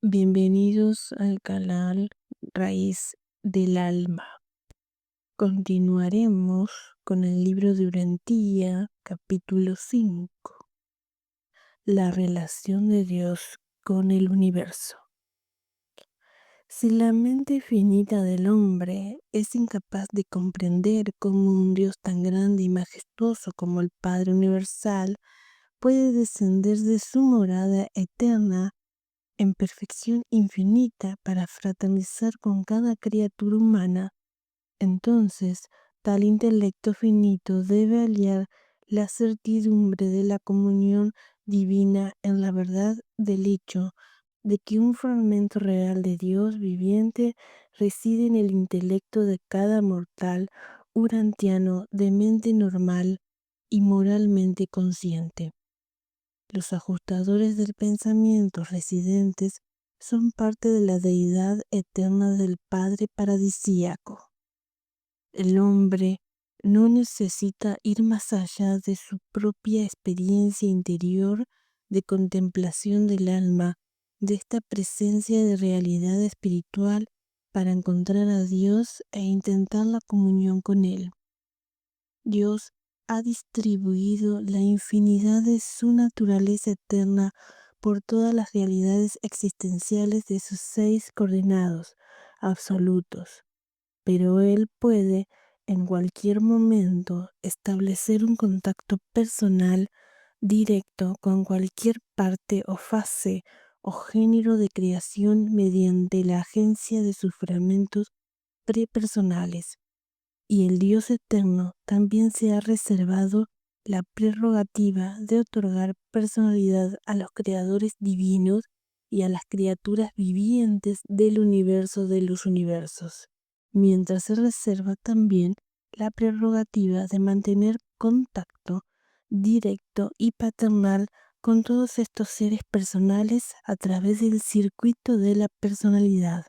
Bienvenidos al canal Raíz del Alma. Continuaremos con el libro de Urantía, capítulo 5, la relación de Dios con el universo. Si la mente finita del hombre es incapaz de comprender cómo un Dios tan grande y majestuoso como el Padre Universal puede descender de su morada eterna en perfección infinita para fraternizar con cada criatura humana, entonces tal intelecto finito debe hallar la certidumbre de la comunión divina en la verdad del hecho de que un fragmento real de Dios viviente reside en el intelecto de cada mortal urantiano de mente normal y moralmente consciente. Los ajustadores del pensamiento residentes son parte de la deidad eterna del Padre paradisíaco. El hombre no necesita ir más allá de su propia experiencia interior de contemplación del alma, de esta presencia de realidad espiritual para encontrar a Dios e intentar la comunión con Él. Dios ha distribuido la infinidad de su naturaleza eterna por todas las realidades existenciales de sus 6 coordenados absolutos, pero Él puede en cualquier momento establecer un contacto personal directo con cualquier parte o fase o género de creación mediante la agencia de sus fragmentos prepersonales. Y el Dios eterno también se ha reservado la prerrogativa de otorgar personalidad a los creadores divinos y a las criaturas vivientes del universo de los universos, mientras se reserva también la prerrogativa de mantener contacto directo y paternal con todos estos seres personales a través del circuito de la personalidad.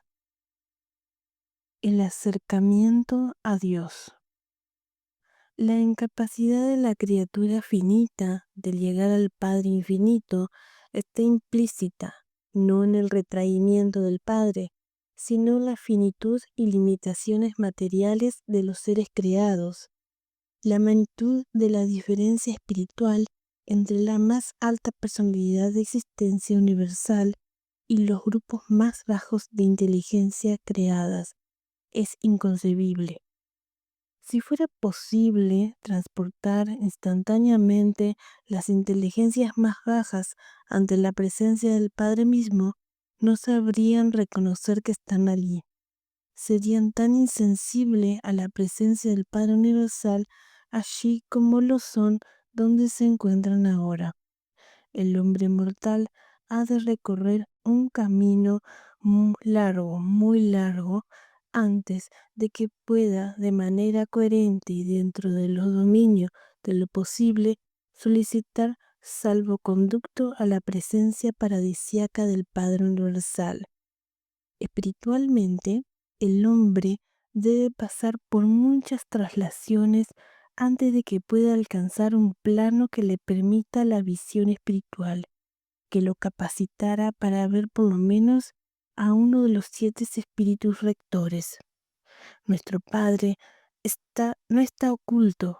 El acercamiento a Dios. La incapacidad de la criatura finita de llegar al Padre infinito está implícita, no en el retraimiento del Padre, sino en la finitud y limitaciones materiales de los seres creados, la magnitud de la diferencia espiritual entre la más alta personalidad de existencia universal y los grupos más bajos de inteligencia creadas es inconcebible. Si fuera posible transportar instantáneamente las inteligencias más bajas ante la presencia del Padre mismo, no sabrían reconocer que están allí. Serían tan insensibles a la presencia del Padre Universal allí como lo son donde se encuentran ahora. El hombre mortal ha de recorrer un camino muy largo, antes de que pueda de manera coherente y dentro de los dominios de lo posible solicitar salvoconducto a la presencia paradisíaca del Padre Universal. Espiritualmente, el hombre debe pasar por muchas traslaciones antes de que pueda alcanzar un plano que le permita la visión espiritual, que lo capacitara para ver por lo menos a uno de los 7 espíritus rectores. Nuestro Padre no está oculto,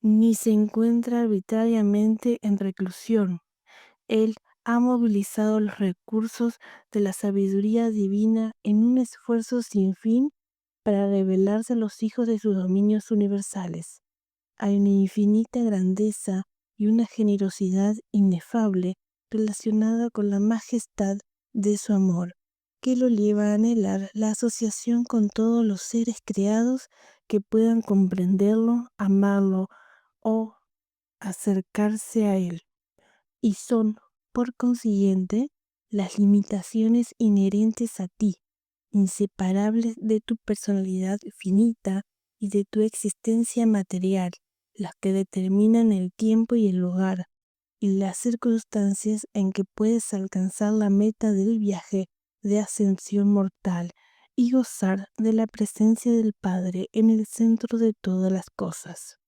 ni se encuentra arbitrariamente en reclusión. Él ha movilizado los recursos de la sabiduría divina en un esfuerzo sin fin para revelarse a los hijos de sus dominios universales. Hay una infinita grandeza y una generosidad inefable relacionada con la majestad de su amor, que lo lleva a anhelar la asociación con todos los seres creados que puedan comprenderlo, amarlo o acercarse a él. Y son, por consiguiente, las limitaciones inherentes a ti, inseparables de tu personalidad finita y de tu existencia material, las que determinan el tiempo y el lugar, y las circunstancias en que puedes alcanzar la meta del viaje de ascensión mortal y gozar de la presencia del Padre en el centro de todas las cosas.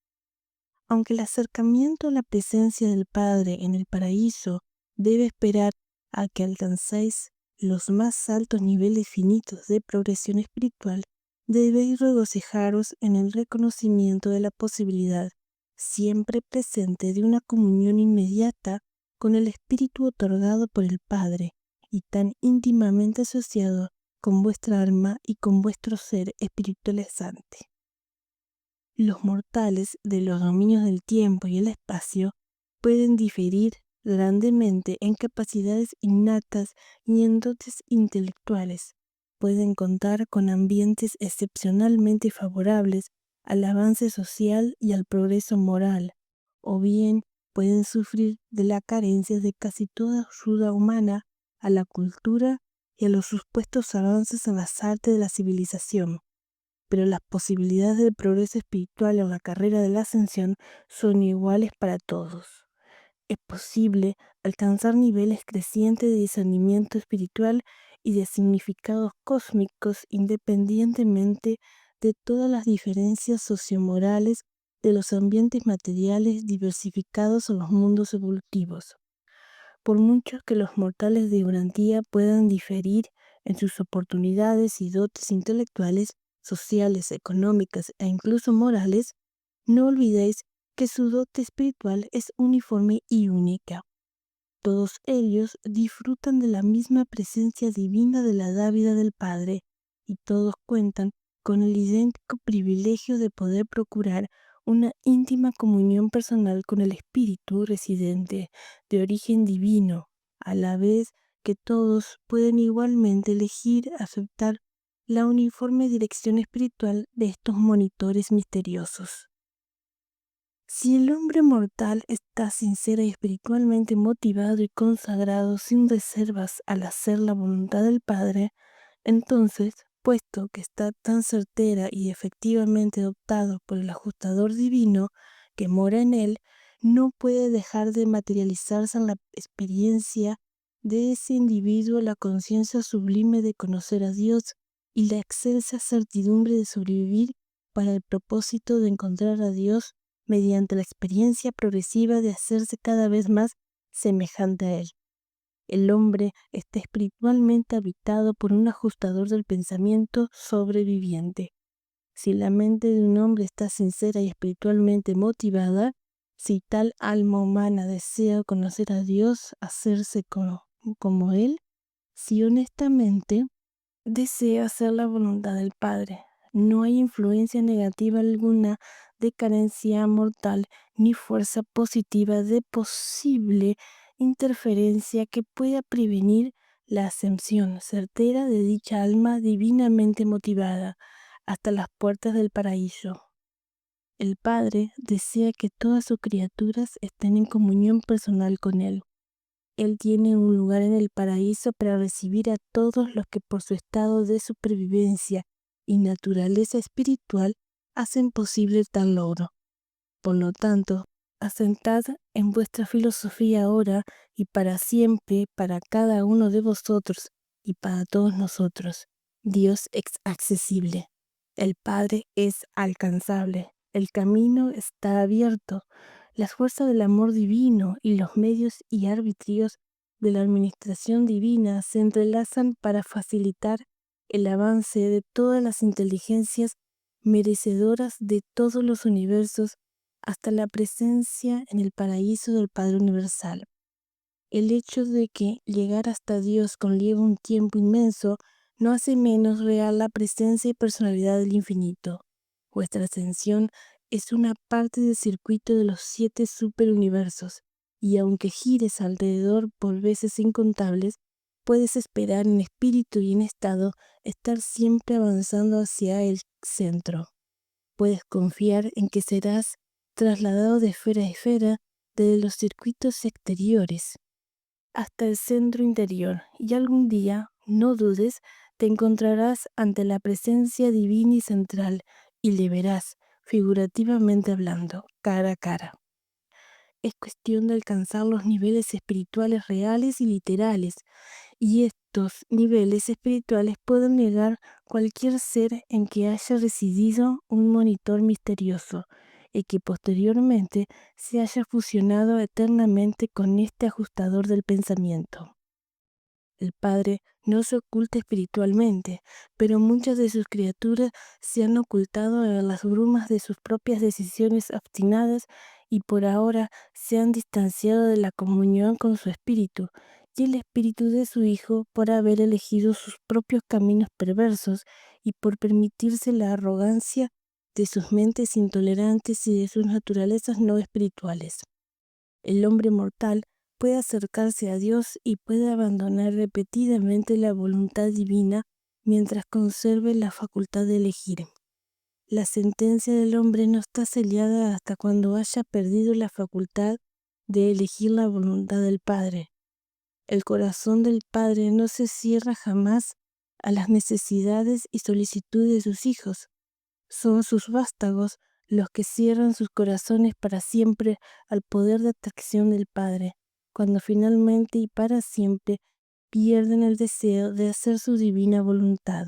Aunque el acercamiento a la presencia del Padre en el paraíso debe esperar a que alcancéis los más altos niveles finitos de progresión espiritual, debéis regocijaros en el reconocimiento de la posibilidad siempre presente de una comunión inmediata con el Espíritu otorgado por el Padre y tan íntimamente asociado con vuestra alma y con vuestro ser espiritualizante. Los mortales de los dominios del tiempo y el espacio pueden diferir grandemente en capacidades innatas y en dotes intelectuales. Pueden contar con ambientes excepcionalmente favorables al avance social y al progreso moral, o bien pueden sufrir de la carencia de casi toda ayuda humana a la cultura y a los supuestos avances en las artes de la civilización. Pero las posibilidades del progreso espiritual en la carrera de la ascensión son iguales para todos. Es posible alcanzar niveles crecientes de discernimiento espiritual y de significados cósmicos independientemente de todas las diferencias sociomorales de los ambientes materiales diversificados en los mundos evolutivos. Por mucho que los mortales de Urantía puedan diferir en sus oportunidades y dotes intelectuales, sociales, económicas e incluso morales, no olvidéis que su dote espiritual es uniforme y única. Todos ellos disfrutan de la misma presencia divina de la dávida del Padre, y todos cuentan con el idéntico privilegio de poder procurar una íntima comunión personal con el Espíritu residente de origen divino, a la vez que todos pueden igualmente elegir aceptar la uniforme dirección espiritual de estos monitores misteriosos. Si el hombre mortal está sincera y espiritualmente motivado y consagrado sin reservas al hacer la voluntad del Padre, entonces, puesto que está tan certera y efectivamente adoptado por el ajustador divino que mora en él, no puede dejar de materializarse en la experiencia de ese individuo la conciencia sublime de conocer a Dios y la excelsa certidumbre de sobrevivir para el propósito de encontrar a Dios mediante la experiencia progresiva de hacerse cada vez más semejante a Él. El hombre está espiritualmente habitado por un ajustador del pensamiento sobreviviente. Si la mente de un hombre está sincera y espiritualmente motivada, si tal alma humana desea conocer a Dios, hacerse como Él, si honestamente desea hacer la voluntad del Padre, no hay influencia negativa alguna de carencia mortal ni fuerza positiva de posible interferencia que pueda prevenir la ascensión certera de dicha alma divinamente motivada hasta las puertas del paraíso. El Padre desea que todas sus criaturas estén en comunión personal con Él. Él tiene un lugar en el paraíso para recibir a todos los que por su estado de supervivencia y naturaleza espiritual hacen posible tal logro. Por lo tanto, asentad en vuestra filosofía ahora y para siempre para cada uno de vosotros y para todos nosotros. Dios es accesible, el Padre es alcanzable, el camino está abierto, las fuerzas del amor divino y los medios y arbitrios de la administración divina se entrelazan para facilitar el avance de todas las inteligencias merecedoras de todos los universos hasta la presencia en el paraíso del Padre Universal. El hecho de que llegar hasta Dios conlleva un tiempo inmenso no hace menos real la presencia y personalidad del infinito. Vuestra ascensión es una parte del circuito de los 7 superuniversos, y aunque gires alrededor por veces incontables, puedes esperar en espíritu y en estado estar siempre avanzando hacia el centro. Puedes confiar en que serás trasladado de esfera a esfera desde los circuitos exteriores hasta el centro interior, y algún día, no dudes, te encontrarás ante la presencia divina y central y le verás, figurativamente hablando, cara a cara. Es cuestión de alcanzar los niveles espirituales reales y literales, y estos niveles espirituales pueden llegar cualquier ser en que haya residido un monitor misterioso y que posteriormente se haya fusionado eternamente con este ajustador del pensamiento. El Padre no se oculta espiritualmente, pero muchas de sus criaturas se han ocultado en las brumas de sus propias decisiones obstinadas y por ahora se han distanciado de la comunión con su espíritu y el espíritu de su Hijo por haber elegido sus propios caminos perversos y por permitirse la arrogancia de sus mentes intolerantes y de sus naturalezas no espirituales. El hombre mortal puede acercarse a Dios y puede abandonar repetidamente la voluntad divina mientras conserve la facultad de elegir. La sentencia del hombre no está sellada hasta cuando haya perdido la facultad de elegir la voluntad del Padre. El corazón del Padre no se cierra jamás a las necesidades y solicitudes de sus hijos. Son sus vástagos los que cierran sus corazones para siempre al poder de atracción del Padre, cuando finalmente y para siempre pierden el deseo de hacer su divina voluntad,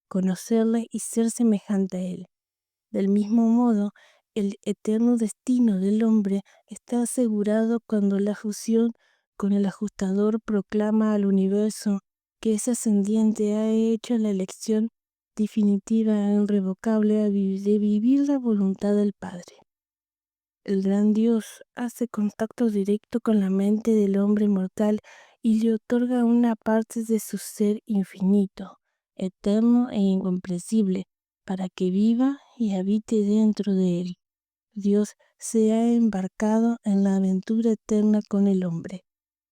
conocerle y ser semejante a Él. Del mismo modo, el eterno destino del hombre está asegurado cuando la fusión con el ajustador proclama al universo que ese ascendiente ha hecho la elección definitiva e irrevocable de vivir la voluntad del Padre. El gran Dios hace contacto directo con la mente del hombre mortal y le otorga una parte de su ser infinito, eterno e incomprensible, para que viva y habite dentro de él. Dios se ha embarcado en la aventura eterna con el hombre.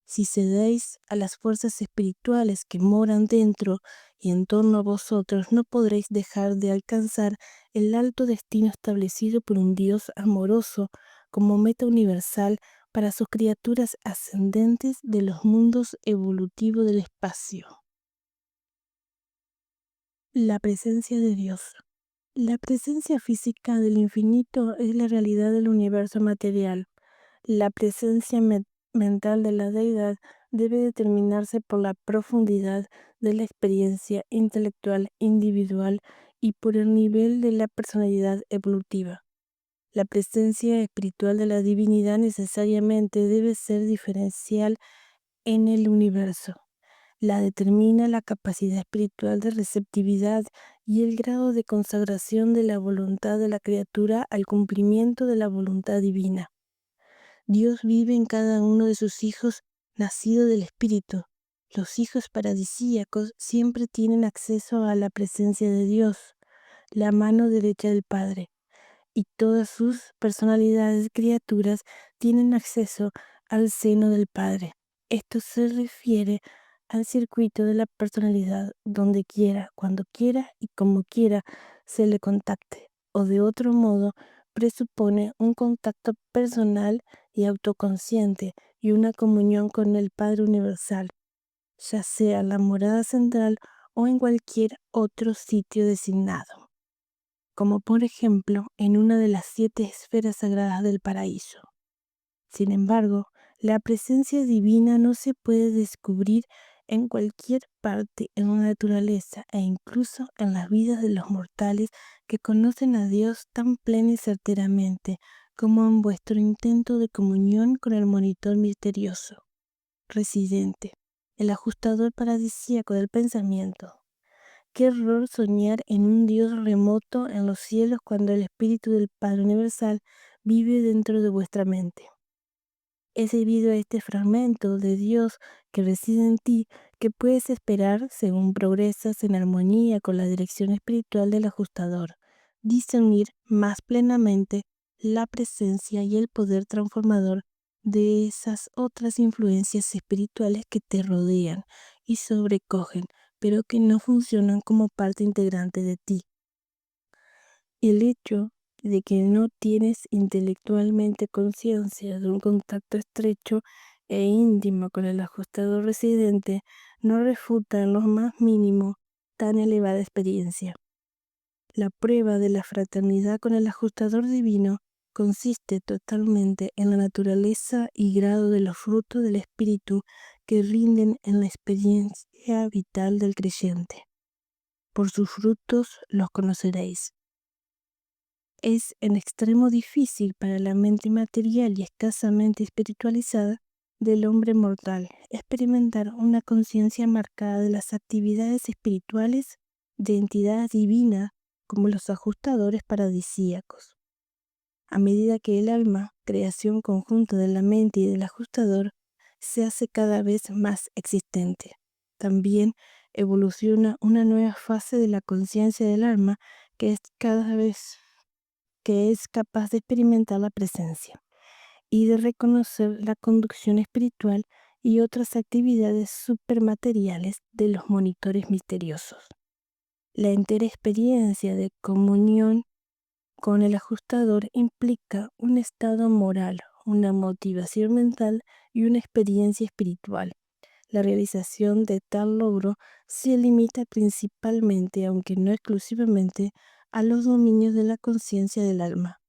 Si cedéis a las fuerzas espirituales que moran dentro y en torno a vosotros, no podréis dejar de alcanzar el alto destino establecido por un Dios amoroso como meta universal para sus criaturas ascendentes de los mundos evolutivos del espacio. La presencia de Dios. La presencia física del infinito es la realidad del universo material. La presencia mental de la deidad debe determinarse por la profundidad de la experiencia intelectual individual y por el nivel de la personalidad evolutiva. La presencia espiritual de la divinidad necesariamente debe ser diferencial en el universo. La determina la capacidad espiritual de receptividad y el grado de consagración de la voluntad de la criatura al cumplimiento de la voluntad divina. Dios vive en cada uno de sus hijos nacido del Espíritu. Los hijos paradisíacos siempre tienen acceso a la presencia de Dios, la mano derecha del Padre, y todas sus personalidades criaturas tienen acceso al seno del Padre. Esto se refiere al circuito de la personalidad donde quiera, cuando quiera y como quiera se le contacte, o de otro modo presupone un contacto personal y autoconsciente y una comunión con el Padre Universal, ya sea en la morada central o en cualquier otro sitio designado, como por ejemplo en una de las 7 esferas sagradas del paraíso. Sin embargo, la presencia divina no se puede descubrir en cualquier parte en la naturaleza e incluso en las vidas de los mortales que conocen a Dios tan plena y certeramente como en vuestro intento de comunión con el monitor misterioso, residente, el ajustador paradisíaco del pensamiento. Qué error soñar en un Dios remoto en los cielos cuando el Espíritu del Padre Universal vive dentro de vuestra mente. Es debido a este fragmento de Dios que reside en ti que puedes esperar, según progresas en armonía con la dirección espiritual del ajustador, discernir más plenamente la presencia y el poder transformador de esas otras influencias espirituales que te rodean y sobrecogen, pero que no funcionan como parte integrante de ti. El hecho de que no tienes intelectualmente conciencia de un contacto estrecho e íntimo con el ajustador residente no refuta en lo más mínimo tan elevada experiencia. La prueba de la fraternidad con el ajustador divino consiste totalmente en la naturaleza y grado de los frutos del espíritu que rinden en la experiencia vital del creyente. Por sus frutos los conoceréis. Es en extremo difícil para la mente material y escasamente espiritualizada del hombre mortal, experimentar una conciencia marcada de las actividades espirituales de entidad divina como los ajustadores paradisíacos. A medida que el alma, creación conjunta de la mente y del ajustador, se hace cada vez más existente, también evoluciona una nueva fase de la conciencia del alma que es capaz de experimentar la presencia y de reconocer la conducción espiritual y otras actividades supermateriales de los monitores misteriosos. La entera experiencia de comunión con el ajustador implica un estado moral, una motivación mental y una experiencia espiritual. La realización de tal logro se limita principalmente, aunque no exclusivamente, a los dominios de la conciencia del alma,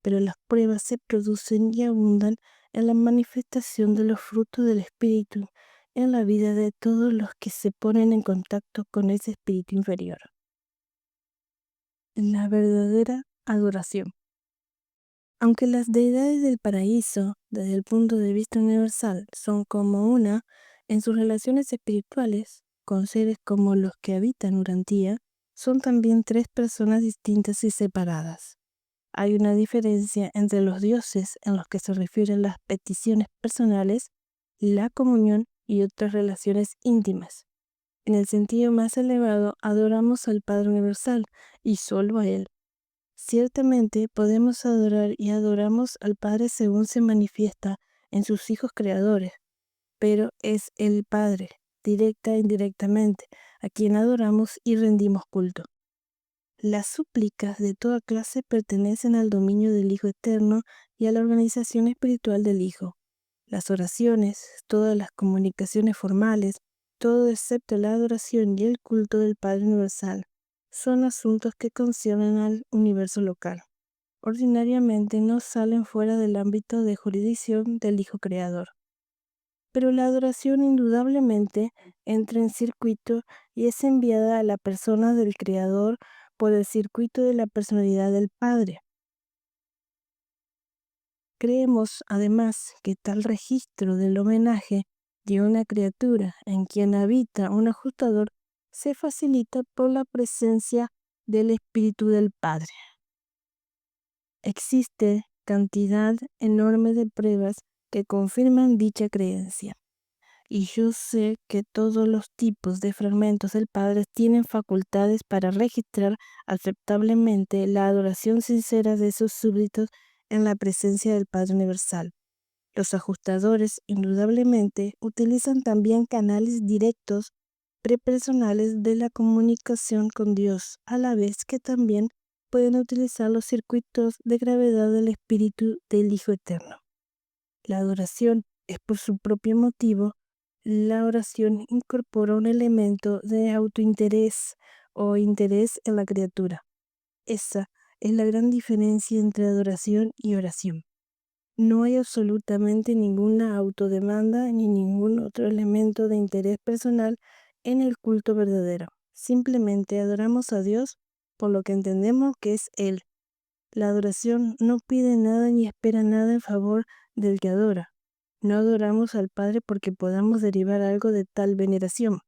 pero las pruebas se producen y abundan en la manifestación de los frutos del espíritu en la vida de todos los que se ponen en contacto con ese espíritu inferior. La verdadera adoración. Aunque las deidades del paraíso, desde el punto de vista universal, son como una, en sus relaciones espirituales, con seres como los que habitan Urantía, son también tres personas distintas y separadas. Hay una diferencia entre los dioses en los que se refieren las peticiones personales, la comunión y otras relaciones íntimas. En el sentido más elevado, adoramos al Padre Universal y solo a Él. Ciertamente podemos adorar y adoramos al Padre según se manifiesta en sus hijos creadores, pero es el Padre, directa e indirectamente, a quien adoramos y rendimos culto. Las súplicas de toda clase pertenecen al dominio del Hijo Eterno y a la organización espiritual del Hijo. Las oraciones, todas las comunicaciones formales, todo excepto la adoración y el culto del Padre Universal, son asuntos que conciernen al universo local. Ordinariamente no salen fuera del ámbito de jurisdicción del Hijo Creador. Pero la adoración indudablemente entra en circuito y es enviada a la persona del Creador por el circuito de la personalidad del Padre. Creemos, además, que tal registro del homenaje de una criatura en quien habita un ajustador se facilita por la presencia del Espíritu del Padre. Existe cantidad enorme de pruebas que confirman dicha creencia. Y yo sé que todos los tipos de fragmentos del Padre tienen facultades para registrar aceptablemente la adoración sincera de sus súbditos en la presencia del Padre Universal. Los ajustadores, indudablemente, utilizan también canales directos prepersonales de la comunicación con Dios, a la vez que también pueden utilizar los circuitos de gravedad del Espíritu del Hijo Eterno. La adoración es por su propio motivo. La oración incorpora un elemento de autointerés o interés en la criatura. Esa es la gran diferencia entre adoración y oración. No hay absolutamente ninguna autodemanda ni ningún otro elemento de interés personal en el culto verdadero. Simplemente adoramos a Dios por lo que entendemos que es Él. La adoración no pide nada ni espera nada en favor del que adora. No adoramos al Padre porque podamos derivar algo de tal veneración.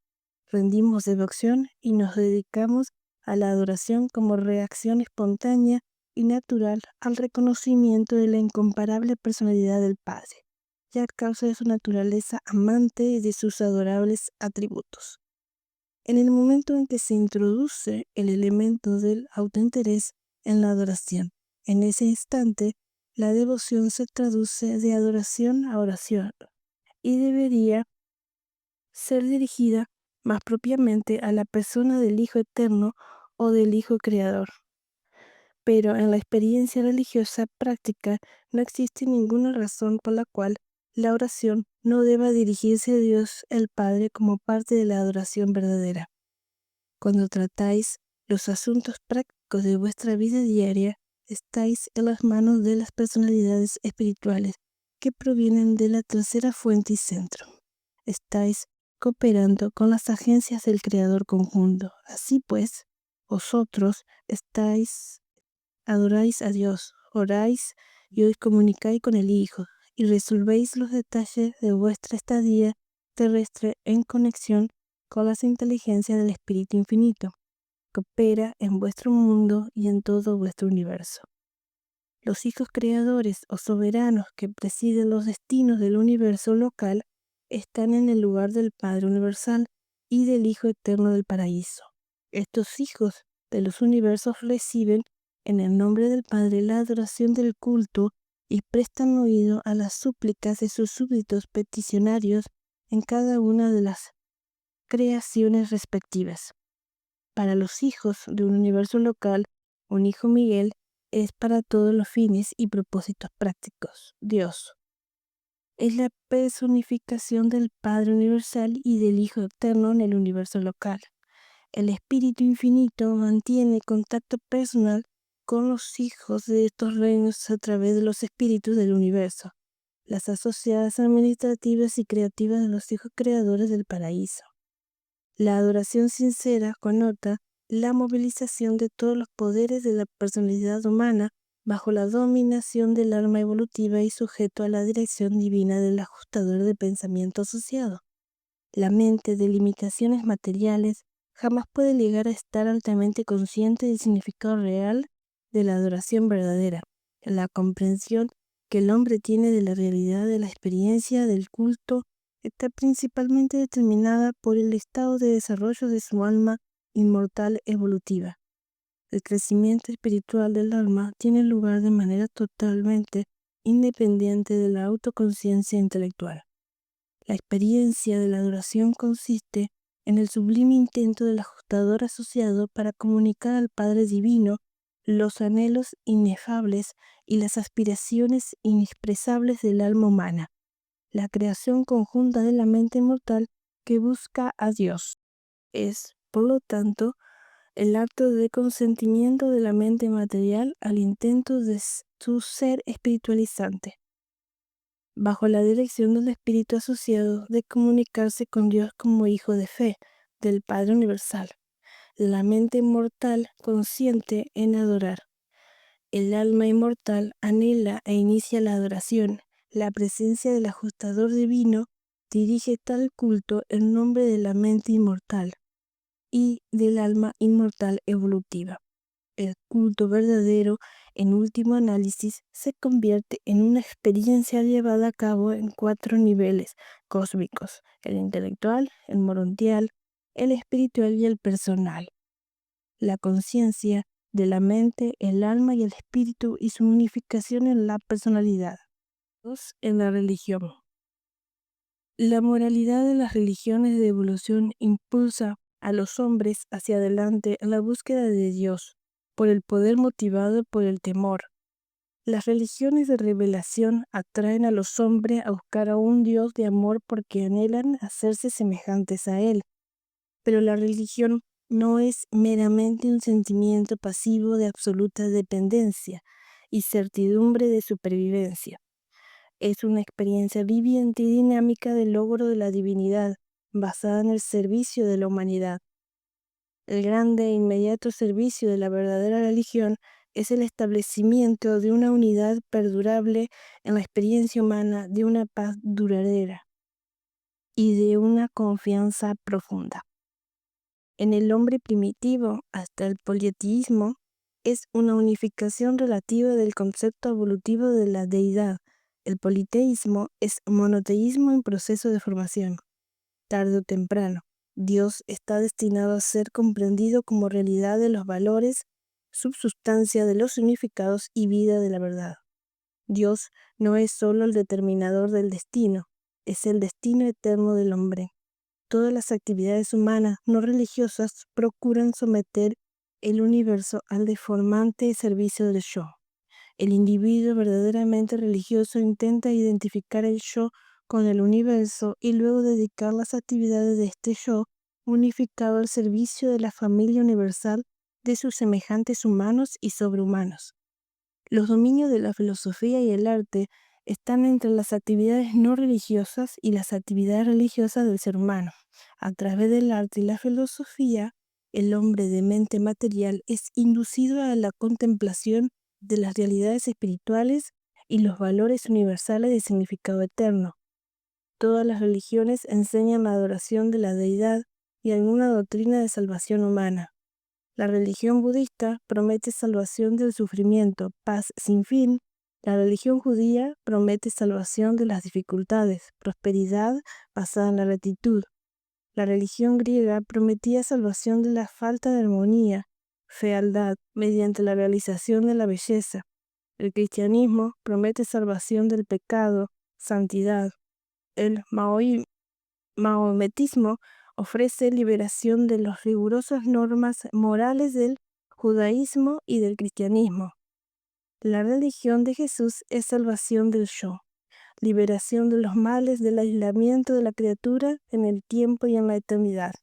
Rendimos devoción y nos dedicamos a la adoración como reacción espontánea y natural al reconocimiento de la incomparable personalidad del Padre, ya a causa de su naturaleza amante y de sus adorables atributos. En el momento en que se introduce el elemento del autointerés en la adoración, en ese instante, la devoción se traduce de adoración a oración y debería ser dirigida más propiamente a la persona del Hijo Eterno o del Hijo Creador. Pero en la experiencia religiosa práctica no existe ninguna razón por la cual la oración no deba dirigirse a Dios el Padre como parte de la adoración verdadera. Cuando tratáis los asuntos prácticos de vuestra vida diaria, estáis en las manos de las personalidades espirituales que provienen de la tercera fuente y centro. Estáis cooperando con las agencias del Creador conjunto. Así pues, vosotros adoráis a Dios, oráis y os comunicáis con el Hijo, y resolvéis los detalles de vuestra estadía terrestre en conexión con las inteligencias del Espíritu Infinito, que opera en vuestro mundo y en todo vuestro universo. Los hijos creadores o soberanos que presiden los destinos del universo local están en el lugar del Padre Universal y del Hijo Eterno del Paraíso. Estos hijos de los universos reciben en el nombre del Padre la adoración del culto y prestan oído a las súplicas de sus súbditos peticionarios en cada una de las creaciones respectivas. Para los hijos de un universo local, un hijo Miguel es para todos los fines y propósitos prácticos. Dios es la personificación del Padre Universal y del Hijo Eterno en el universo local. El Espíritu Infinito mantiene contacto personal con los hijos de estos reinos a través de los espíritus del universo, las asociadas administrativas y creativas de los hijos creadores del paraíso. La adoración sincera connota la movilización de todos los poderes de la personalidad humana bajo la dominación del alma evolutiva y sujeto a la dirección divina del ajustador de pensamiento asociado. La mente de limitaciones materiales jamás puede llegar a estar altamente consciente del significado real de la adoración verdadera, la comprensión que el hombre tiene de la realidad de la experiencia del culto está principalmente determinada por el estado de desarrollo de su alma inmortal evolutiva. El crecimiento espiritual del alma tiene lugar de manera totalmente independiente de la autoconciencia intelectual. La experiencia de la adoración consiste en el sublime intento del ajustador asociado para comunicar al Padre Divino los anhelos inefables y las aspiraciones inexpresables del alma humana, la creación conjunta de la mente mortal que busca a Dios. Es, por lo tanto, el acto de consentimiento de la mente material al intento de su ser espiritualizante, bajo la dirección del espíritu asociado de comunicarse con Dios como hijo de fe del Padre Universal. La mente mortal consciente en adorar. El alma inmortal anhela e inicia la adoración. La presencia del ajustador divino dirige tal culto en nombre de la mente inmortal y del alma inmortal evolutiva. El culto verdadero, en último análisis, se convierte en una experiencia llevada a cabo en 4 niveles cósmicos: el intelectual, el morontial, el espiritual y el personal. La conciencia de la mente, el alma y el espíritu y su unificación en la personalidad. 2. En la religión. La moralidad de las religiones de evolución impulsa a los hombres hacia adelante en la búsqueda de Dios, por el poder motivado por el temor. Las religiones de revelación atraen a los hombres a buscar a un Dios de amor porque anhelan hacerse semejantes a Él. Pero la religión no es meramente un sentimiento pasivo de absoluta dependencia y certidumbre de supervivencia. Es una experiencia viviente y dinámica del logro de la divinidad, basada en el servicio de la humanidad. El grande e inmediato servicio de la verdadera religión es el establecimiento de una unidad perdurable en la experiencia humana, de una paz duradera y de una confianza profunda. En el hombre primitivo, hasta el politeísmo, es una unificación relativa del concepto evolutivo de la deidad. El politeísmo es monoteísmo en proceso de formación. Tarde o temprano, Dios está destinado a ser comprendido como realidad de los valores, subsustancia de los significados y vida de la verdad. Dios no es solo el determinador del destino, es el destino eterno del hombre. Todas las actividades humanas no religiosas procuran someter el universo al deformante servicio del yo. El individuo verdaderamente religioso intenta identificar el yo con el universo y luego dedicar las actividades de este yo unificado al servicio de la familia universal de sus semejantes humanos y sobrehumanos. Los dominios de la filosofía y el arte están entre las actividades no religiosas y las actividades religiosas del ser humano. A través del arte y la filosofía, el hombre de mente material es inducido a la contemplación de las realidades espirituales y los valores universales de significado eterno. Todas las religiones enseñan la adoración de la deidad y alguna doctrina de salvación humana. La religión budista promete salvación del sufrimiento, paz sin fin. La religión judía promete salvación de las dificultades, prosperidad basada en la gratitud. La religión griega prometía salvación de la falta de armonía, fealdad, mediante la realización de la belleza. El cristianismo promete salvación del pecado, santidad. El maometismo ofrece liberación de las rigurosas normas morales del judaísmo y del cristianismo. La religión de Jesús es salvación del yo, liberación de los males del aislamiento de la criatura en el tiempo y en la eternidad.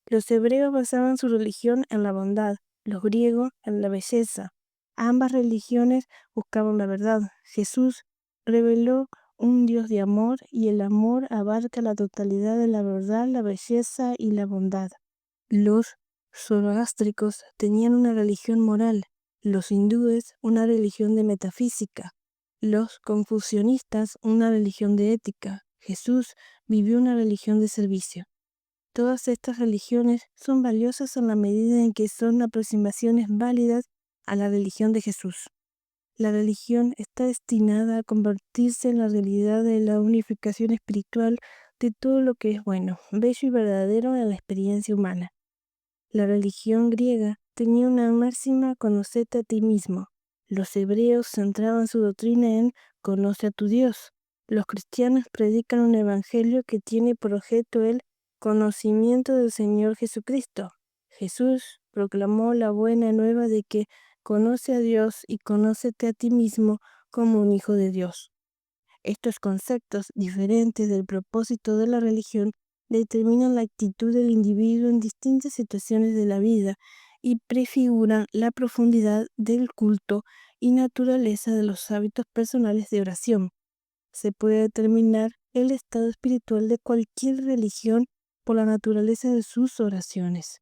Los hebreos basaban su religión en la bondad, los griegos en la belleza. Ambas religiones buscaban la verdad. Jesús reveló un Dios de amor y el amor abarca la totalidad de la verdad, la belleza y la bondad. Los zoroástricos tenían una religión moral, los hindúes una religión de metafísica, los confucianistas una religión de ética. Jesús vivió una religión de servicio. Todas estas religiones son valiosas en la medida en que son aproximaciones válidas a la religión de Jesús. La religión está destinada a convertirse en la realidad de la unificación espiritual de todo lo que es bueno, bello y verdadero en la experiencia humana. La religión griega tenía una máxima: conócete a ti mismo. Los hebreos centraban su doctrina en conoce a tu Dios. Los cristianos predican un evangelio que tiene por objeto el conocimiento del Señor Jesucristo. Jesús proclamó la buena nueva de que conoce a Dios y conócete a ti mismo como un hijo de Dios. Estos conceptos, diferentes del propósito de la religión, determinan la actitud del individuo en distintas situaciones de la vida y prefiguran la profundidad del culto y naturaleza de los hábitos personales de oración. Se puede determinar el estado espiritual de cualquier religión por la naturaleza de sus oraciones.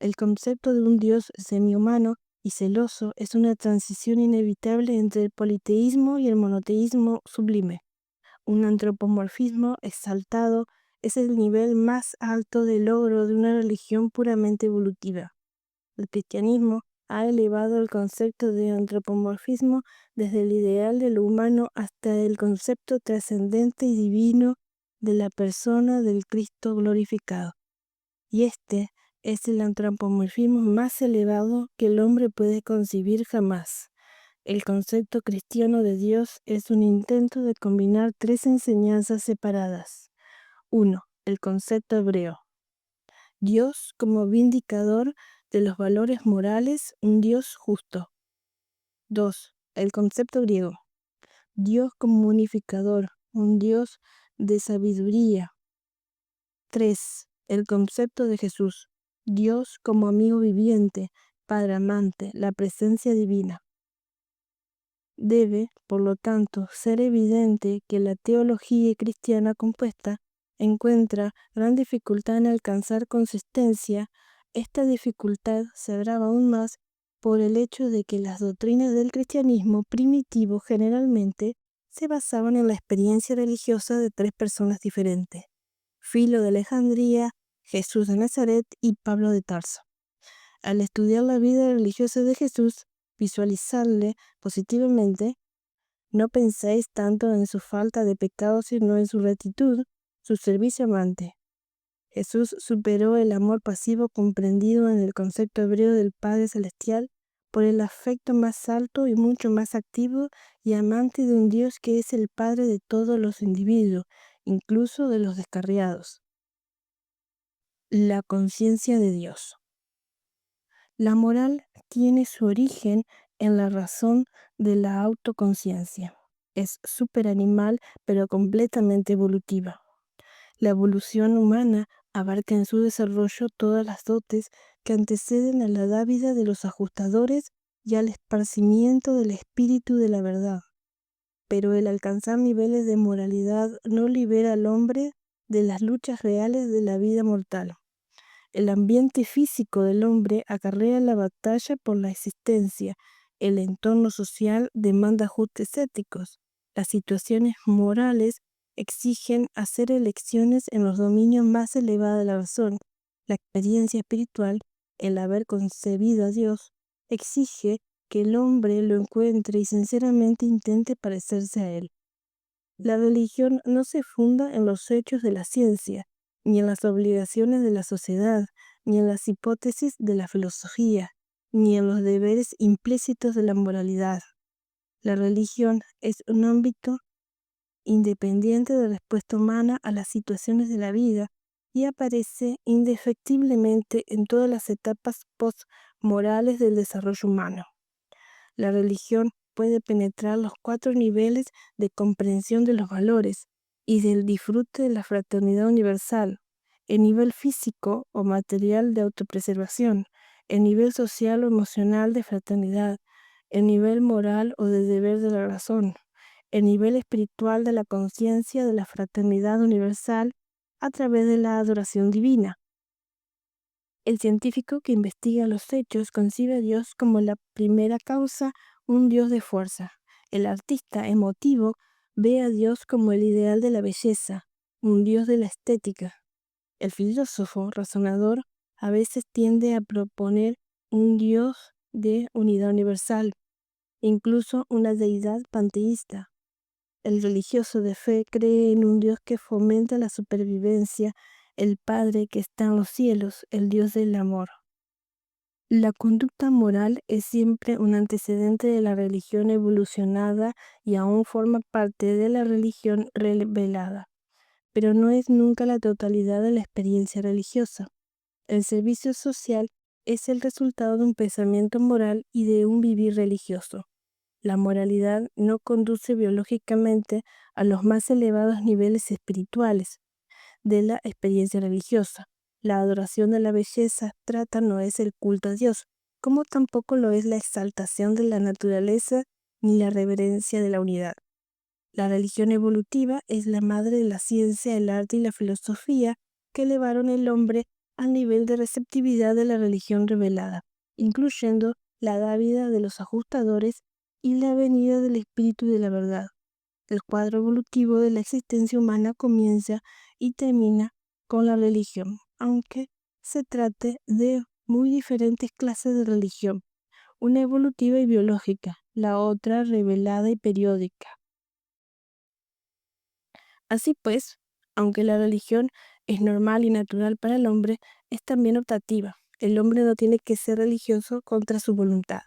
El concepto de un Dios semihumano y celoso es una transición inevitable entre el politeísmo y el monoteísmo sublime. Un antropomorfismo exaltado es el nivel más alto de logro de una religión puramente evolutiva. El cristianismo ha elevado el concepto de antropomorfismo desde el ideal de lo humano hasta el concepto trascendente y divino de la persona del Cristo glorificado. Y este es el antropomorfismo más elevado que el hombre puede concebir jamás. El concepto cristiano de Dios es un intento de combinar tres enseñanzas separadas. 1. El concepto hebreo. Dios como vindicador de los valores morales, un Dios justo. 2. El concepto griego. Dios como unificador, un Dios de sabiduría. 3. El concepto de Jesús. Dios como amigo viviente, Padre amante, la presencia divina. Debe, por lo tanto, ser evidente que la teología cristiana compuesta encuentra gran dificultad en alcanzar consistencia. Esta dificultad se agrava aún más por el hecho de que las doctrinas del cristianismo primitivo generalmente se basaban en la experiencia religiosa de tres personas diferentes: Filo de Alejandría, Jesús de Nazaret y Pablo de Tarso. Al estudiar la vida religiosa de Jesús, visualizarle positivamente, no penséis tanto en su falta de pecado, sino en su rectitud, su servicio amante. Jesús superó el amor pasivo comprendido en el concepto hebreo del Padre Celestial por el afecto más alto y mucho más activo y amante de un Dios que es el Padre de todos los individuos, incluso de los descarriados. La conciencia de Dios. La moral tiene su origen en la razón de la autoconciencia. Es superanimal, pero completamente evolutiva. La evolución humana abarca en su desarrollo todas las dotes que anteceden a la dávida de los ajustadores y al esparcimiento del espíritu de la verdad. Pero el alcanzar niveles de moralidad no libera al hombre de las luchas reales de la vida mortal. El ambiente físico del hombre acarrea la batalla por la existencia El entorno social demanda ajustes éticos. Las situaciones morales exigen hacer elecciones en los dominios más elevados de la razón. La experiencia espiritual, el haber concebido a Dios, exige que el hombre lo encuentre y sinceramente intente parecerse a él. La religión no se funda en los hechos de la ciencia, ni en las obligaciones de la sociedad, ni en las hipótesis de la filosofía, ni en los deberes implícitos de la moralidad. La religión es un ámbito independiente de respuesta humana a las situaciones de la vida y aparece indefectiblemente en todas las etapas postmorales del desarrollo humano. La religión puede penetrar los 4 niveles de comprensión de los valores y del disfrute de la fraternidad universal: el nivel físico o material de autopreservación, el nivel social o emocional de fraternidad, el nivel moral o de deber de la razón, el nivel espiritual de la conciencia de la fraternidad universal a través de la adoración divina. El científico que investiga los hechos concibe a Dios como la primera causa, un Dios de fuerza. El artista emotivo ve a Dios como el ideal de la belleza, un Dios de la estética. El filósofo razonador a veces tiende a proponer un Dios de unidad universal, incluso una deidad panteísta. El religioso de fe cree en un Dios que fomenta la supervivencia, el Padre que está en los cielos, el Dios del amor. La conducta moral es siempre un antecedente de la religión evolucionada y aún forma parte de la religión revelada, pero no es nunca la totalidad de la experiencia religiosa. El servicio social es el resultado de un pensamiento moral y de un vivir religioso. La moralidad no conduce biológicamente a los más elevados niveles espirituales de la experiencia religiosa. La adoración de la belleza abstracta no es el culto a Dios, como tampoco lo es la exaltación de la naturaleza ni la reverencia de la unidad. La religión evolutiva es la madre de la ciencia, el arte y la filosofía que elevaron el hombre al nivel de receptividad de la religión revelada, incluyendo la dávida de los ajustadores y la venida del espíritu de la verdad. El cuadro evolutivo de la existencia humana comienza y termina con la religión, aunque se trate de muy diferentes clases de religión, una evolutiva y biológica, la otra revelada y periódica. Así pues, aunque la religión es normal y natural para el hombre, es también optativa. El hombre no tiene que ser religioso contra su voluntad.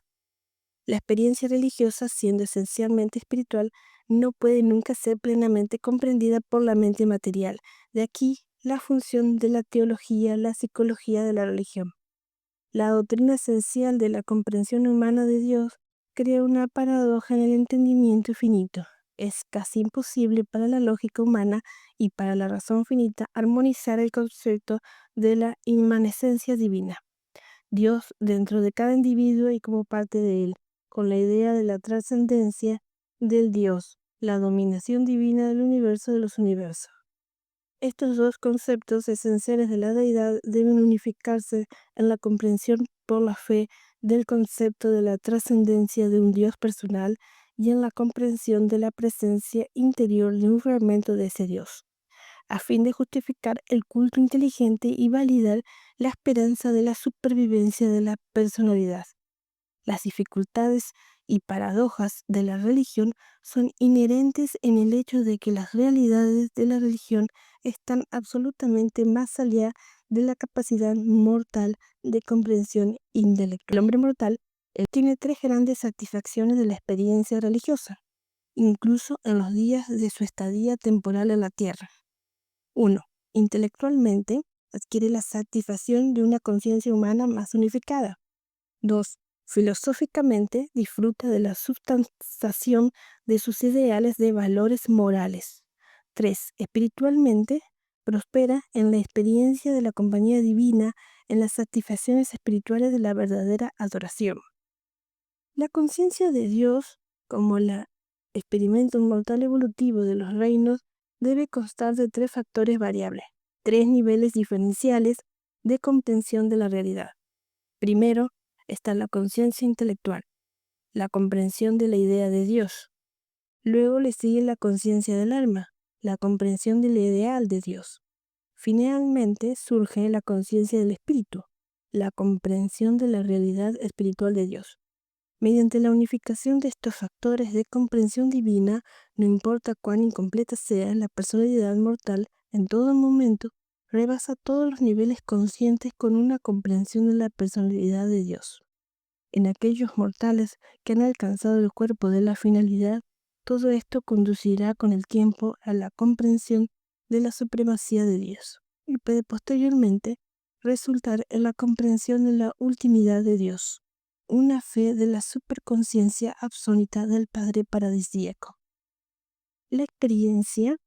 La experiencia religiosa, siendo esencialmente espiritual, no puede nunca ser plenamente comprendida por la mente material. De aquí la función de la teología, la psicología de la religión. La doctrina esencial de la comprensión humana de Dios crea una paradoja en el entendimiento finito. Es casi imposible para la lógica humana y para la razón finita armonizar el concepto de la inmanencia divina, Dios dentro de cada individuo y como parte de él, con la idea de la trascendencia del Dios, la dominación divina del universo de los universos. Estos dos conceptos esenciales de la deidad deben unificarse en la comprensión por la fe del concepto de la trascendencia de un Dios personal y en la comprensión de la presencia interior de un fragmento de ese Dios, a fin de justificar el culto inteligente y validar la esperanza de la supervivencia de la personalidad. Las dificultades y paradojas de la religión son inherentes en el hecho de que las realidades de la religión están absolutamente más allá de la capacidad mortal de comprensión intelectual. El hombre mortal tiene 3 grandes satisfacciones de la experiencia religiosa, incluso en los días de su estadía temporal en la tierra. 1. Intelectualmente, adquiere la satisfacción de una conciencia humana más unificada. 2. Filosóficamente, disfruta de la substanciación de sus ideales de valores morales. 3. Espiritualmente, prospera en la experiencia de la compañía divina, en las satisfacciones espirituales de la verdadera adoración. La conciencia de Dios, como el experimento mortal evolutivo de los reinos, debe constar de 3 factores variables, 3 niveles diferenciales de comprensión de la realidad. Primero está la conciencia intelectual. la comprensión de la idea de Dios. Luego le sigue la conciencia del alma, la comprensión del ideal de Dios. Finalmente surge la conciencia del espíritu, la comprensión de la realidad espiritual de Dios. Mediante la unificación de estos factores de comprensión divina, no importa cuán incompleta sea la personalidad mortal, en todo momento rebasa todos los niveles conscientes con una comprensión de la personalidad de Dios. En aquellos mortales que han alcanzado el cuerpo de la finalidad, todo esto conducirá con el tiempo a la comprensión de la supremacía de Dios y puede posteriormente resultar en la comprensión de la ultimidad de Dios, una fe de la superconciencia absoluta del Padre paradisíaco. La experiencia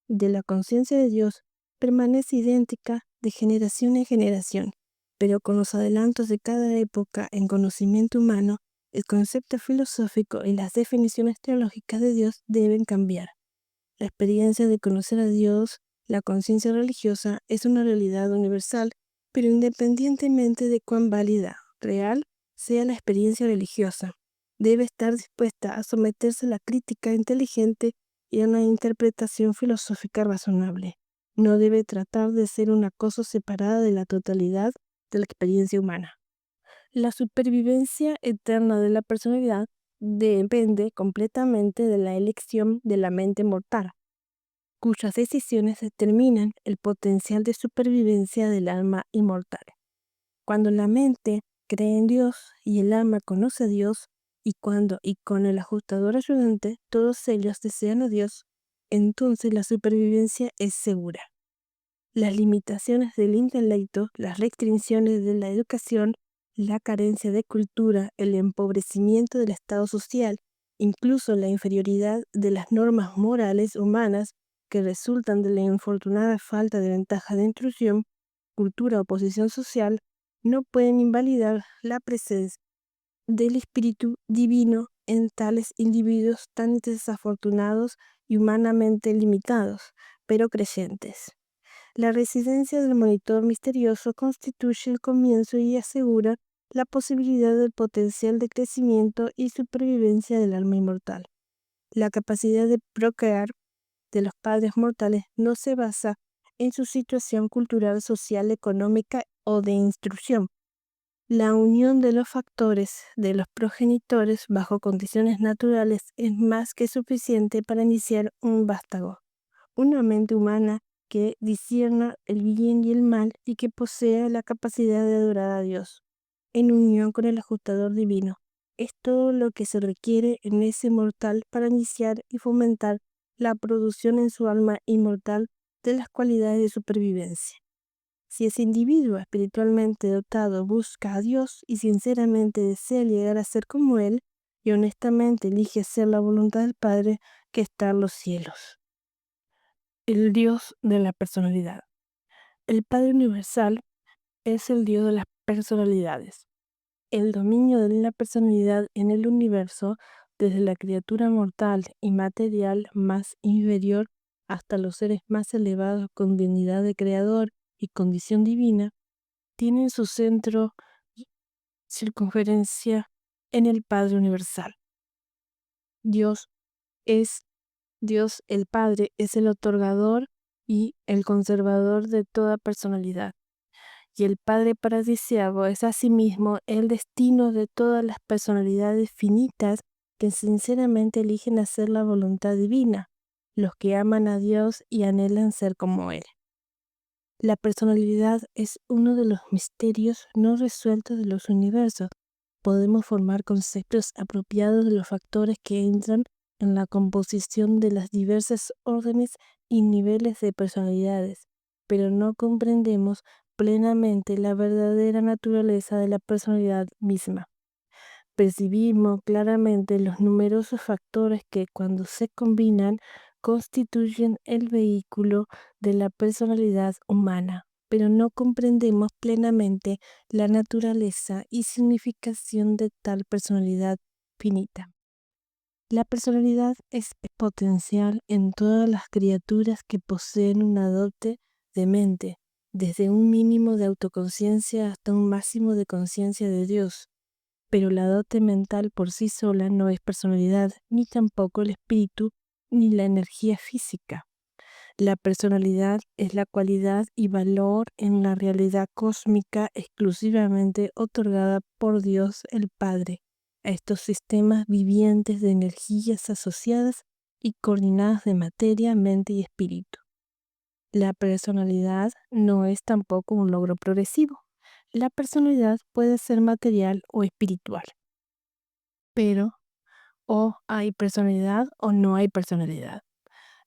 de la conciencia de Dios permanece idéntica de generación en generación, pero con los adelantos de cada época en conocimiento humano, el concepto filosófico y las definiciones teológicas de Dios deben cambiar. La experiencia de conocer a Dios, la conciencia religiosa, es una realidad universal, pero independientemente de cuán válida, real, sea la experiencia religiosa, debe estar dispuesta a someterse a la crítica inteligente y a una interpretación filosófica razonable. No debe tratar de ser una cosa separada de la totalidad de la experiencia humana. La supervivencia eterna de la personalidad depende completamente de la elección de la mente mortal, cuyas decisiones determinan el potencial de supervivencia del alma inmortal. Cuando la mente cree en Dios y el alma conoce a Dios, y cuando y con el ajustador ayudante todos ellos desean a Dios, entonces la supervivencia es segura. Las limitaciones del intelecto, las restricciones de la educación, la carencia de cultura, el empobrecimiento del estado social, incluso la inferioridad de las normas morales humanas que resultan de la infortunada falta de ventaja de intrusión, cultura o posición social, no pueden invalidar la presencia del Espíritu Divino en tales individuos tan desafortunados y humanamente limitados, pero creyentes. La residencia del monitor misterioso constituye el comienzo y asegura la posibilidad del potencial de crecimiento y supervivencia del alma inmortal. La capacidad de procrear de los padres mortales no se basa en su situación cultural, social, económica o de instrucción. La unión de los factores de los progenitores bajo condiciones naturales es más que suficiente para iniciar un vástago, una mente humana que discierna el bien y el mal y que posea la capacidad de adorar a Dios, en unión con el ajustador divino. Es todo lo que se requiere en ese mortal para iniciar y fomentar la producción en su alma inmortal de las cualidades de supervivencia. Si ese individuo espiritualmente dotado busca a Dios y sinceramente desea llegar a ser como Él, y honestamente elige hacer la voluntad del Padre que está en los cielos. El Dios de la personalidad. El Padre Universal es el Dios de las personalidades. El dominio de la personalidad en el universo, desde la criatura mortal y material más inferior hasta los seres más elevados con dignidad de creador y condición divina, tienen su centro y circunferencia en el Padre Universal. Dios es Dios el Padre, es el otorgador y el conservador de toda personalidad. Y el Padre paradisíaco es asimismo el destino de todas las personalidades finitas que sinceramente eligen hacer la voluntad divina, los que aman a Dios y anhelan ser como Él. La personalidad es uno de los misterios no resueltos de los universos. Podemos formar conceptos apropiados de los factores que entran en la composición de las diversas órdenes y niveles de personalidades, pero no comprendemos plenamente la verdadera naturaleza de la personalidad misma. Percibimos claramente los numerosos factores que, cuando se combinan, constituyen el vehículo de la personalidad humana, pero no comprendemos plenamente la naturaleza y significación de tal personalidad finita. La personalidad es potencial en todas las criaturas que poseen una dote de mente, desde un mínimo de autoconciencia hasta un máximo de conciencia de Dios. pero la dote mental por sí sola no es personalidad, ni tampoco el espíritu, ni la energía física. La personalidad es la cualidad y valor en la realidad cósmica exclusivamente otorgada por Dios el Padre a estos sistemas vivientes de energías asociadas y coordinadas de materia, mente y espíritu. La personalidad no es tampoco un logro progresivo. La personalidad puede ser material o espiritual, pero o hay personalidad o no hay personalidad.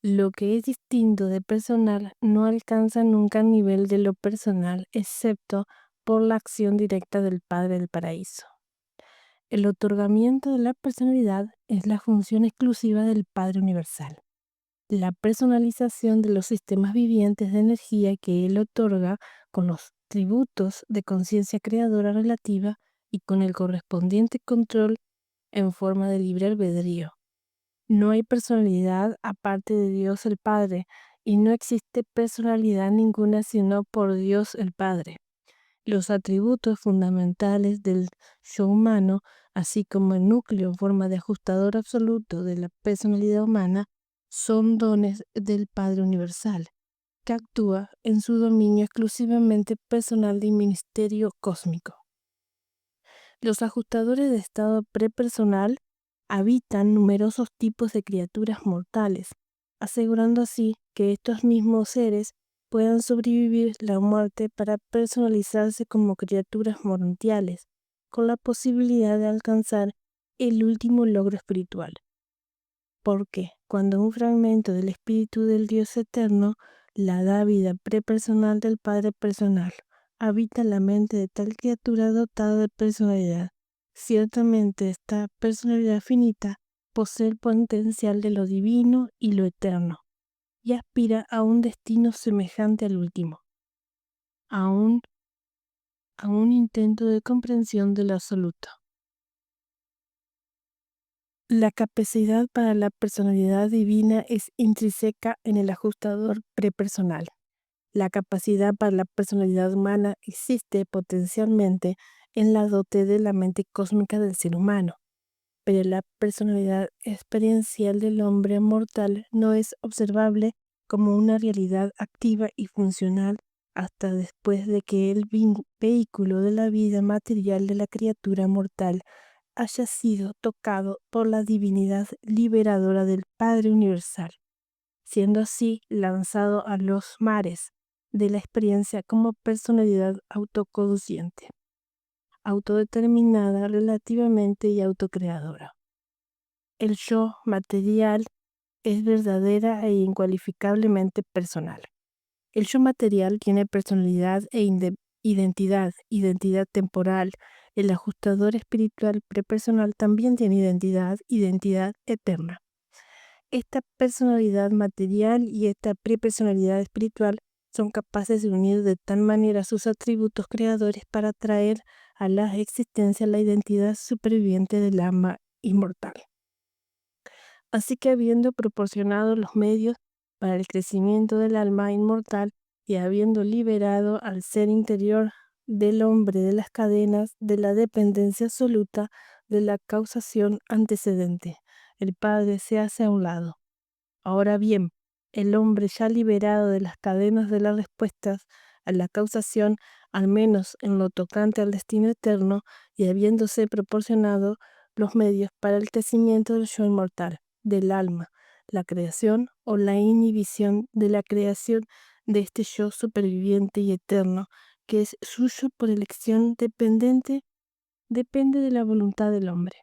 Lo que es distinto de personal no alcanza nunca el nivel de lo personal, excepto por la acción directa del Padre del Paraíso. El otorgamiento de la personalidad es la función exclusiva del Padre Universal. La personalización de los sistemas vivientes de energía que Él otorga con los tributos de conciencia creadora relativa y con el correspondiente control en forma de libre albedrío. No hay personalidad aparte de Dios el Padre, y no existe personalidad ninguna sino por Dios el Padre. Los atributos fundamentales del yo humano, así como el núcleo en forma de ajustador absoluto de la personalidad humana, son dones del Padre Universal, que actúa en su dominio exclusivamente personal de ministerio cósmico. Los ajustadores de estado prepersonal habitan numerosos tipos de criaturas mortales, asegurando así que estos mismos seres puedan sobrevivir la muerte para personalizarse como criaturas mortales, con la posibilidad de alcanzar el último logro espiritual. Porque cuando un fragmento del espíritu del Dios eterno, la dávida prepersonal del Padre personal, habita la mente de tal criatura dotada de personalidad, ciertamente esta personalidad finita posee el potencial de lo divino y lo eterno, y aspira a un destino semejante al último, a un intento de comprensión del absoluto. La capacidad para la personalidad divina es intrínseca en el ajustador prepersonal. La capacidad para la personalidad humana existe potencialmente en la dote de la mente cósmica del ser humano, pero la personalidad experiencial del hombre mortal no es observable como una realidad activa y funcional hasta después de que el vehículo de la vida material de la criatura mortal haya sido tocado por la divinidad liberadora del Padre Universal, siendo así lanzado a los mares de la experiencia como personalidad autoconsciente, autodeterminada relativamente y autocreadora. El yo material es verdadera e incualificablemente personal. El yo material tiene personalidad e identidad temporal. El ajustador espiritual prepersonal también tiene identidad eterna. Esta personalidad material y esta prepersonalidad espiritual son capaces de unir de tal manera sus atributos creadores para traer a la existencia la identidad superviviente del alma inmortal. Así que habiendo proporcionado los medios para el crecimiento del alma inmortal y habiendo liberado al ser interior del hombre de las cadenas de la dependencia absoluta de la causación antecedente, el Padre se hace a un lado. Ahora bien, el hombre ya liberado de las cadenas de las respuestas a la causación, al menos en lo tocante al destino eterno, y habiéndose proporcionado los medios para el crecimiento del yo inmortal, del alma, la creación o la inhibición de la creación de este yo superviviente y eterno, que es suyo por elección depende de la voluntad del hombre.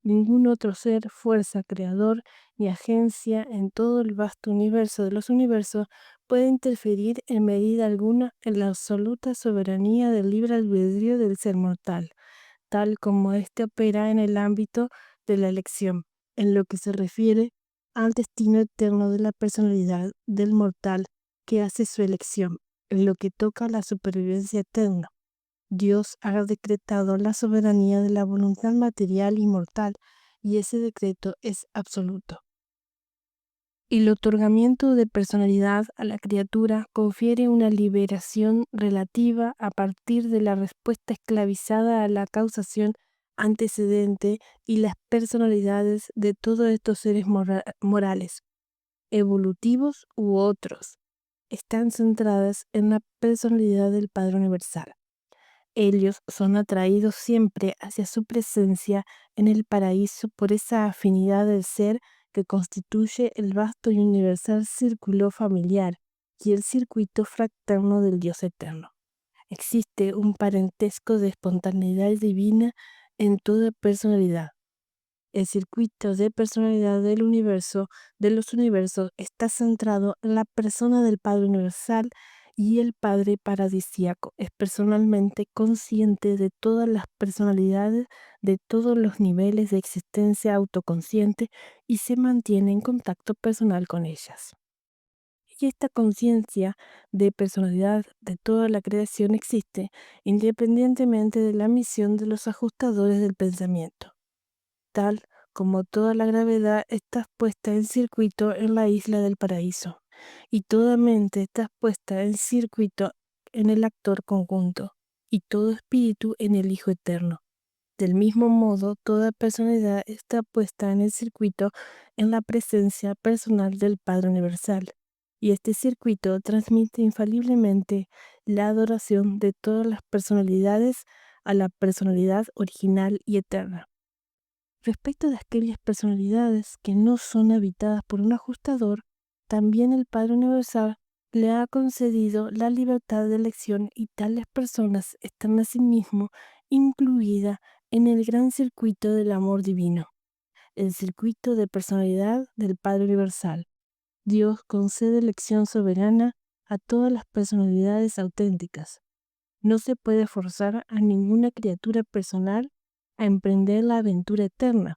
Ningún otro ser, fuerza, creador ni agencia en todo el vasto universo de los universos puede interferir en medida alguna en la absoluta soberanía del libre albedrío del ser mortal, tal como éste opera en el ámbito de la elección, en lo que se refiere al destino eterno de la personalidad del mortal que hace su elección, en lo que toca a la supervivencia eterna. Dios ha decretado la soberanía de la voluntad material y mortal, y ese decreto es absoluto. El otorgamiento de personalidad a la criatura confiere una liberación relativa a partir de la respuesta esclavizada a la causación antecedente y las personalidades de todos estos seres morales, evolutivos u otros, están centradas en la personalidad del Padre Universal. Ellos son atraídos siempre hacia su presencia en el paraíso por esa afinidad del ser que constituye el vasto y universal círculo familiar y el circuito fraterno del Dios eterno. Existe un parentesco de espontaneidad divina en toda personalidad. El circuito de personalidad del universo, de los universos, está centrado en la persona del Padre Universal, y el Padre Paradisíaco es personalmente consciente de todas las personalidades de todos los niveles de existencia autoconsciente y se mantiene en contacto personal con ellas. Y esta conciencia de personalidad de toda la creación existe independientemente de la misión de los ajustadores del pensamiento. Tal como toda la gravedad está puesta en circuito en la isla del paraíso, y toda mente está puesta en circuito en el actor conjunto, y todo espíritu en el Hijo eterno. Del mismo modo, toda personalidad está puesta en el circuito en la presencia personal del Padre Universal, y este circuito transmite infaliblemente la adoración de todas las personalidades a la personalidad original y eterna. Respecto de aquellas personalidades que no son habitadas por un ajustador, también el Padre Universal le ha concedido la libertad de elección y tales personas están asimismo incluidas en el gran circuito del amor divino, el circuito de personalidad del Padre Universal. Dios concede elección soberana a todas las personalidades auténticas. No se puede forzar a ninguna criatura personal a emprender la aventura eterna.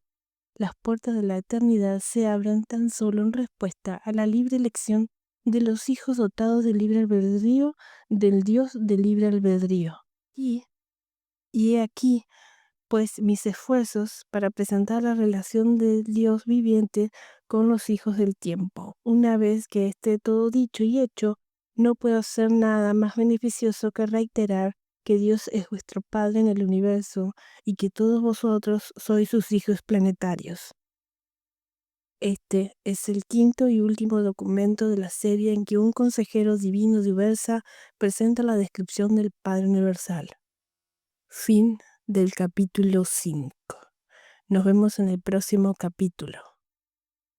Las puertas de la eternidad se abren tan solo en respuesta a la libre elección de los hijos dotados de libre albedrío del Dios de libre albedrío. Y he aquí, pues, mis esfuerzos para presentar la relación del Dios viviente con los hijos del tiempo. Una vez que esté todo dicho y hecho, no puedo hacer nada más beneficioso que reiterar que Dios es vuestro Padre en el universo y que todos vosotros sois sus hijos planetarios. Este es el quinto y último documento de la serie en que un consejero divino diversa presenta la descripción del Padre Universal. Fin del capítulo 5. Nos vemos en el próximo capítulo.